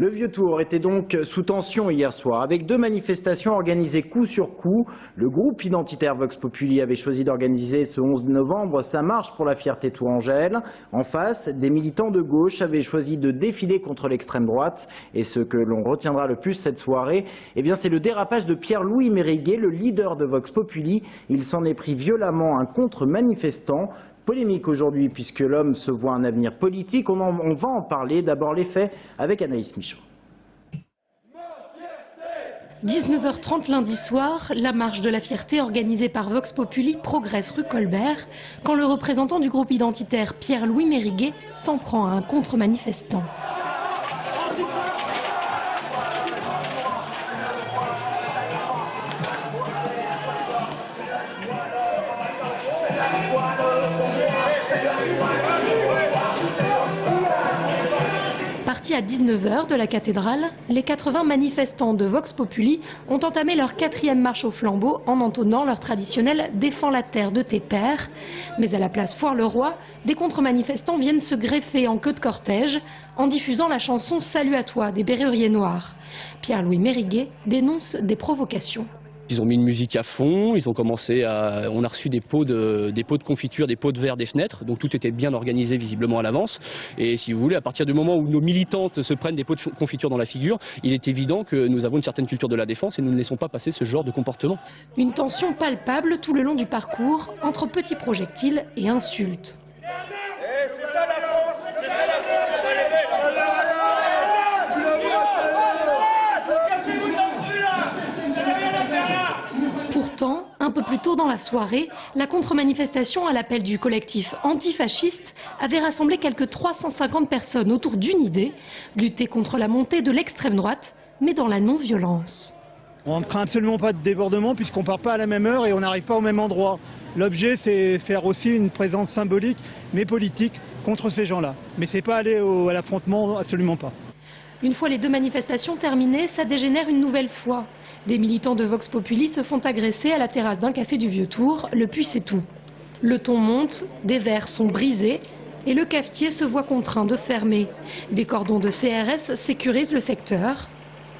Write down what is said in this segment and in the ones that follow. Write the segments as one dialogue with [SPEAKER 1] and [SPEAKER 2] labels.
[SPEAKER 1] Le Vieux-Tour était donc sous tension hier soir, avec 2 manifestations organisées coup sur coup. Le groupe identitaire Vox Populi avait choisi d'organiser ce 11 novembre sa marche pour la fierté tourangelle. En face, des militants de gauche avaient choisi de défiler contre l'extrême droite. Et ce que l'on retiendra le plus cette soirée, eh bien, c'est le dérapage de Pierre-Louis Mériguet, le leader de Vox Populi. Il s'en est pris violemment un contre-manifestant. Polémique aujourd'hui puisque l'homme se voit un avenir politique. On va en parler. D'abord les faits avec Anaïs Michaud.
[SPEAKER 2] 19h30 lundi soir, la marche de la fierté organisée par Vox Populi progresse rue Colbert quand le représentant du groupe identitaire Pierre-Louis Mériguet s'en prend à un contre-manifestant. Partis à 19h de la cathédrale, les 80 manifestants de Vox Populi ont entamé leur 4e marche au flambeau en entonnant leur traditionnel « Défends la terre de tes pères ». Mais à la place Foire-le-Roi, des contre-manifestants viennent se greffer en queue de cortège en diffusant la chanson « Salut à toi » des Béruriers Noirs. Pierre-Louis Mériguet dénonce des provocations.
[SPEAKER 3] Ils ont mis une musique à fond, ils ont commencé à... On a reçu des pots de confiture, des pots de verre des fenêtres, donc tout était bien organisé visiblement à l'avance. Et si vous voulez, à partir du moment où nos militantes se prennent des pots de confiture dans la figure, il est évident que nous avons une certaine culture de la défense et nous ne laissons pas passer ce genre de comportement.
[SPEAKER 2] Une tension palpable tout le long du parcours entre petits projectiles et insultes.
[SPEAKER 4] C'est ça la France, c'est ça la France, on va lever.
[SPEAKER 2] Pourtant, un peu plus tôt dans la soirée, la contre-manifestation à l'appel du collectif antifasciste avait rassemblé quelques 350 personnes autour d'une idée, lutter contre la montée de l'extrême droite, mais dans la non-violence.
[SPEAKER 5] On ne craint absolument pas de débordement puisqu'on ne part pas à la même heure et on n'arrive pas au même endroit. L'objet, c'est faire aussi une présence symbolique, mais politique, contre ces gens-là. Mais ce n'est pas aller à l'affrontement, absolument pas.
[SPEAKER 2] Une fois les 2 manifestations terminées, ça dégénère une nouvelle fois. Des militants de Vox Populi se font agresser à la terrasse d'un café du Vieux-Tour, le Puy c'est tout. Le ton monte, des verres sont brisés et le cafetier se voit contraint de fermer. Des cordons de CRS sécurisent le secteur.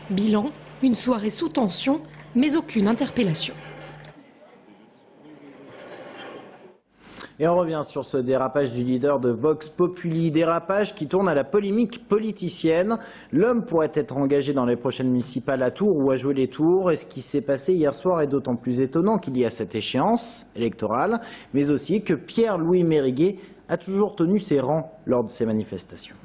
[SPEAKER 2] Bilan, une soirée sous tension, mais aucune interpellation.
[SPEAKER 1] Et on revient sur ce dérapage du leader de Vox Populi, dérapage qui tourne à la polémique politicienne. L'homme pourrait être engagé dans les prochaines municipales à Tours ou à jouer les tours. Et ce qui s'est passé hier soir est d'autant plus étonnant qu'il y a cette échéance électorale, mais aussi que Pierre-Louis Mériguet a toujours tenu ses rangs lors de ces manifestations.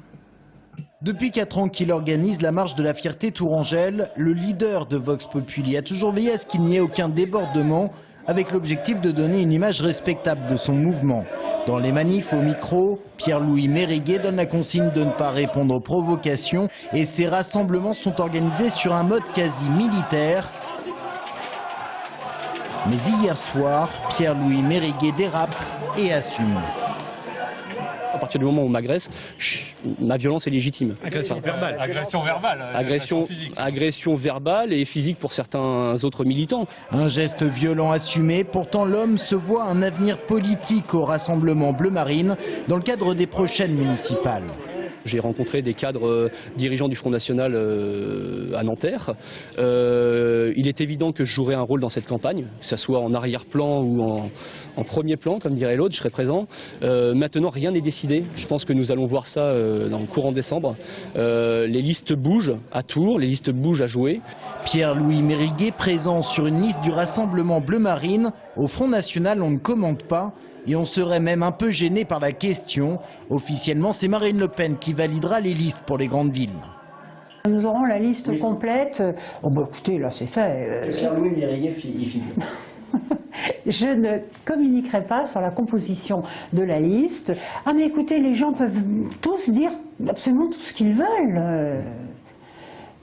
[SPEAKER 1] Depuis 4 ans qu'il organise la marche de la fierté tourangelle, le leader de Vox Populi a toujours veillé à ce qu'il n'y ait aucun débordement, avec l'objectif de donner une image respectable de son mouvement. Dans les manifs au micro, Pierre-Louis Mériguet donne la consigne de ne pas répondre aux provocations et ces rassemblements sont organisés sur un mode quasi militaire. Mais hier soir, Pierre-Louis Mériguet dérape et assume.
[SPEAKER 3] À partir du moment où on m'agresse, ma violence est légitime.
[SPEAKER 6] Agression verbale. Agression verbale.
[SPEAKER 3] Agression verbale et physique pour certains autres militants.
[SPEAKER 1] Un geste violent assumé, pourtant l'homme se voit un avenir politique au rassemblement Bleu Marine dans le cadre des prochaines municipales.
[SPEAKER 3] J'ai rencontré des cadres dirigeants du Front National à Nanterre. Il est évident que je jouerai un rôle dans cette campagne, que ce soit en arrière-plan ou en premier plan, comme dirait l'autre, je serai présent. Maintenant, rien n'est décidé. Je pense que nous allons voir ça dans le courant décembre. Les listes bougent à Tours, les listes bougent à jouer.
[SPEAKER 1] Pierre-Louis Mériguet présent sur une liste du Rassemblement Bleu Marine. Au Front National, on ne commente pas. Et on serait même un peu gêné par la question. Officiellement, c'est Marine Le Pen qui validera les listes pour les grandes villes.
[SPEAKER 7] Nous aurons la liste complète. Oh bah écoutez, là c'est fait.
[SPEAKER 1] Pierre-Louis Mériguet, il figure.
[SPEAKER 7] Je ne communiquerai pas sur la composition de la liste. Ah mais écoutez, les gens peuvent tous dire absolument tout ce qu'ils veulent.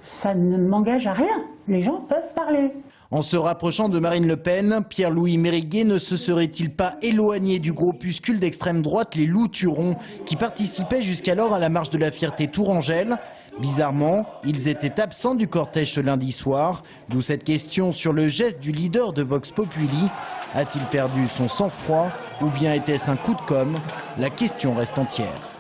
[SPEAKER 7] Ça ne m'engage à rien. Les gens peuvent parler.
[SPEAKER 1] En se rapprochant de Marine Le Pen, Pierre-Louis Mériguet ne se serait-il pas éloigné du groupuscule d'extrême droite les Loups Turons qui participaient jusqu'alors à la marche de la fierté tourangelle? Bizarrement, ils étaient absents du cortège ce lundi soir, d'où cette question sur le geste du leader de Vox Populi. A-t-il perdu son sang-froid ou bien était-ce un coup de com'? La question reste entière.